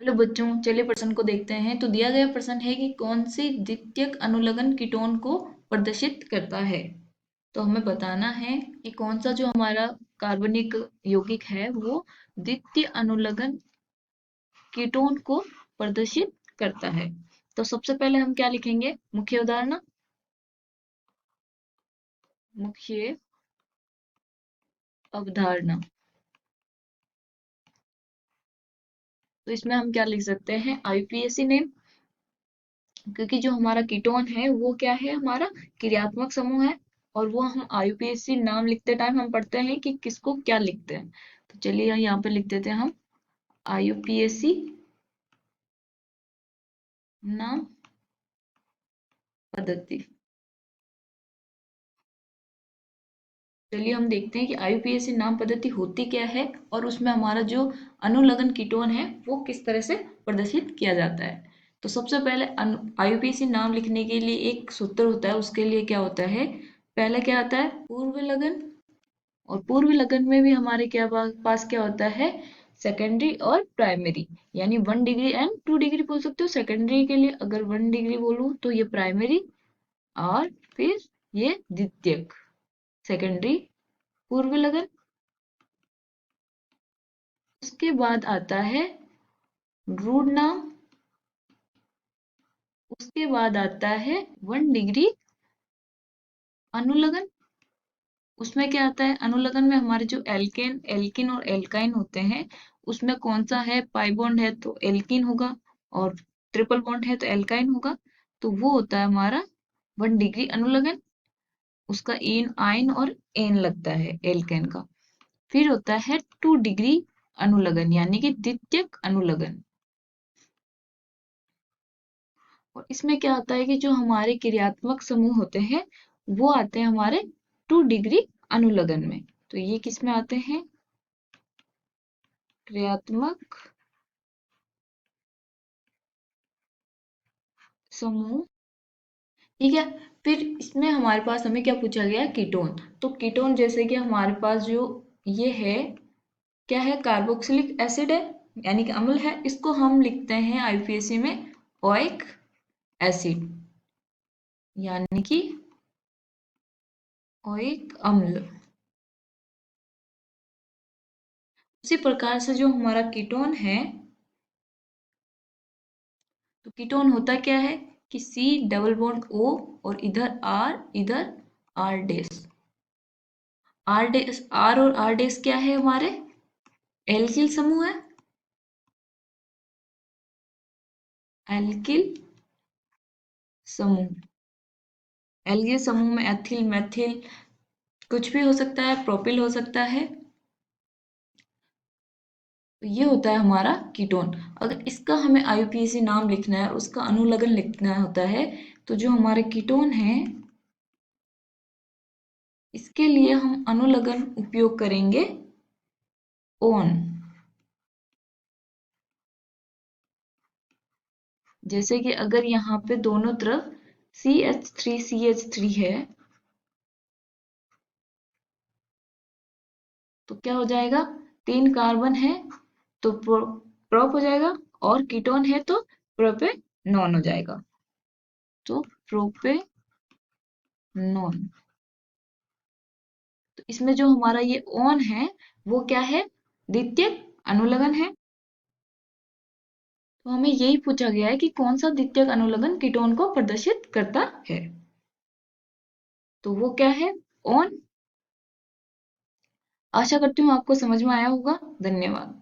Hello बच्चों, चलिए प्रश्न को देखते हैं। तो दिया गया प्रश्न है कि कौन सी द्वितीयक अनुलग्न कीटोन को प्रदर्शित करता है। तो हमें बताना है कि कौन सा जो हमारा कार्बनिक यौगिक है वो द्वितीय अनुलग्न कीटोन को प्रदर्शित करता है। तो सबसे पहले हम क्या लिखेंगे? मुख्य उदाहरण, मुख्य अवधारणा। तो इसमें हम क्या लिख सकते हैं? आईयूपीएसी नेम, क्योंकि जो हमारा कीटोन है वो क्या है? हमारा क्रियात्मक समूह है। और वो हम आईयूपीएसी नाम लिखते टाइम हम पढ़ते हैं कि किसको क्या लिखते हैं। तो चलिए यहाँ पे लिख देते हैं हम आईयूपीएसी नाम पद्धति। चलिए हम देखते हैं कि आईयूपीएसी नाम पद्धति होती क्या है और उसमें हमारा जो अनुलग्न कीटोन है वो किस तरह से प्रदर्शित किया जाता है। तो सबसे पहले आईयूपीएसी नाम लिखने के लिए एक सूत्र होता है। उसके लिए क्या होता है? पहले क्या आता है? पूर्व लगन। और पूर्व लगन में भी हमारे क्या पास क्या होता है? सेकेंडरी और प्राइमरी, यानी 1 डिग्री एंड 2 डिग्री बोल सकते हो। सेकेंडरी के लिए अगर 1 डिग्री बोलूं तो ये प्राइमरी, और फिर ये द्वितीयक। सेकेंडरी, पूर्व लगन। उसके बाद आता है रूट नाम। उसके बाद आता है 1 डिग्री अनुलगन। उसमें क्या आता है? अनुलगन में हमारे जो एल्केन एल्किन और एल्काइन होते हैं उसमें कौन सा है? पाई बॉन्ड है तो एल्किन होगा, और ट्रिपल बॉन्ड है तो एल्काइन होगा। तो वो होता है हमारा 1 डिग्री अनुलगन। उसका इन आइन और एन लगता है एल्केन का। फिर होता है 2 डिग्री अनुलगन, यानी कि द्वितीयक अनुलगन। और इसमें क्या होता है कि जो हमारे क्रियात्मक समूह होते हैं वो आते हैं हमारे 2 डिग्री अनुलगन में। तो ये किस में आते हैं? क्रियात्मक समूह। ठीक है। फिर इसमें हमारे पास हमें क्या पूछा गया? कीटोन। तो कीटोन जैसे कि हमारे पास जो ये है, क्या है? कार्बोक्सिलिक एसिड है, यानी कि अम्ल है। इसको हम लिखते हैं आईयूपीएसी में ओइक एसिड, यानी कि ओइक अम्ल। उसी प्रकार से जो हमारा कीटोन है, तो कीटोन होता क्या है कि सी डबल बॉन्ड ओ, और इधर आर, इधर R dash. R dash, R और आर डैश क्या है? हमारे एल्किल समूह है। एल्किल समूह। एल्किल समूह में एथिल, मेथिल कुछ भी हो सकता है, प्रोपिल हो सकता है। तो ये होता है हमारा कीटोन। अगर इसका हमें आईयूपीएसी नाम लिखना है और उसका अनुलग्न लिखना होता है, तो जो हमारे कीटोन है इसके लिए हम अनुलग्न उपयोग करेंगे ओन। जैसे कि अगर यहाँ पे दोनों तरफ CH3CH3 है तो क्या हो जाएगा? 3 कार्बन है तो प्रोप हो जाएगा, और कीटोन है तो प्रोपेनॉन हो जाएगा। तो प्रोपेनॉन। तो इसमें जो हमारा ये ओन है वो क्या है? द्वितीयक अनुलग्न है। तो हमें यही पूछा गया है कि कौन सा द्वितीयक अनुलग्न कीटोन को प्रदर्शित करता है। तो वो क्या है? ओन। आशा करती हूँ आपको समझ में आया होगा। धन्यवाद।